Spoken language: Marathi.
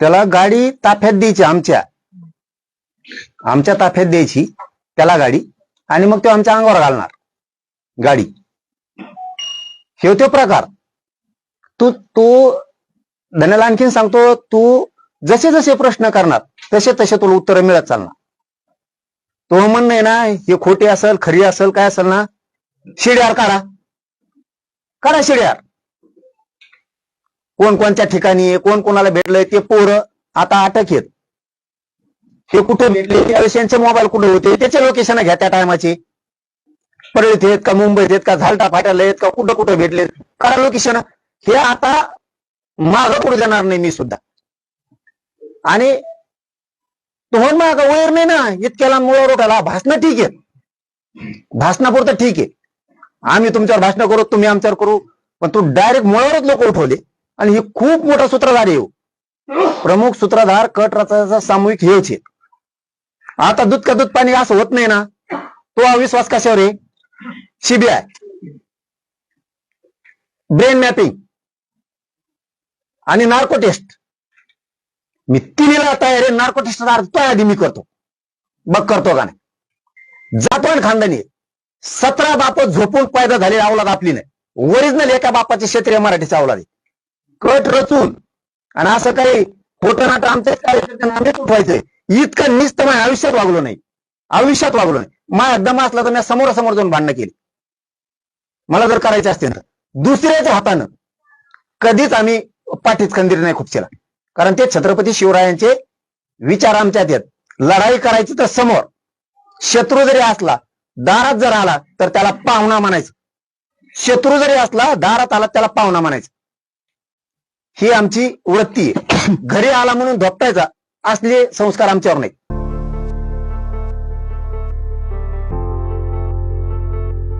त्याला गाडी ताफ्यात द्यायची, आमच्या ताफ्यात द्यायची त्याला गाडी, आणि मग तो आमच्या अंगावर घालणार गाडी. हे तो प्रकार. तू धन्याला आणखीन सांगतो, तू जसे जसे प्रश्न करणार तसे तसे तुला उत्तर मिळत चालणार. तो म्हणणं आहे ना, हे खोटी असेल खरी असेल काय असेल ना, शिड्यार काढा शिड्यार. कोण कोणत्या ठिकाणी कोण कोणाला भेटलंय ते पोरं आता अटक आहेत. हे कुठे भेटले त्यावेळेस यांचे मोबाईल कुठे होते त्याचे लोकेशन घ्या त्या टायमाचे. परळीत आहेत का, मुंबईत आहेत का, झालटा फाट्याला आहेत का, कुठं कुठं भेटले करा लोकेशन. हे आता मागं पुढे जाणार नाही मी सुद्धा. आणि तुम्हाला माग वैर नाही ना, इतक्याला मुळावर उठाला. भाषण ठीक आहे, भाषणापुरतं ठीक आहे, आम्ही तुमच्यावर भाषण करू तुम्ही आमच्यावर करू, पण तू डायरेक्ट मुळावरच लोक उठवले. आणि हे खूप मोठा सूत्रधार आहे. प्रमुख सूत्रधार कट रचायचा सामूहिक हेच आहे. आता दूध का दूध पाणी असं होत नाही ना, तो अविश्वास कशावर आहे? सीबीआय, ब्रेन मॅपिंग आणि नार्को टेस्ट. मी तिन्हीला तयार आहे. नार्को टेस्ट तो आधी मी करतो, बघ करतो का नाही. जातो खानदानी 17 बाप झोपून पैदा झालेली अवलाद आपली नाही. ओरिजिनल एका बापाची क्षेत्रीय मराठीची अवलाद आहे. कट रचून आणि असं काही खोटं नाटं आमच्या कार्यकर्त्यांना उठवायचंय इतकं निस्त माझ्या आयुष्यात वागलो नाही, आयुष्यात वागलो नाही. माझ्या दम असला तर मी समोरासमोर जाऊन भांडणं केली. मला जर करायचं असते ना दुसऱ्याच्या हातानं कधीच आम्ही पाठीत खंदीर नाही खुपशीला. कारण ते छत्रपती शिवरायांचे विचार आमच्यात आहेत. लढाई करायची तर समोर, शत्रू जरी असला दारात जर आला तर त्याला पाहुणा म्हणायचं. शत्रू जरी असला दारात आला त्याला पाहुणा म्हणायचं. ही आमची वृत्ती आहे. घरी आला म्हणून धोपटायचा असले संस्कार आमच्यावर नाही.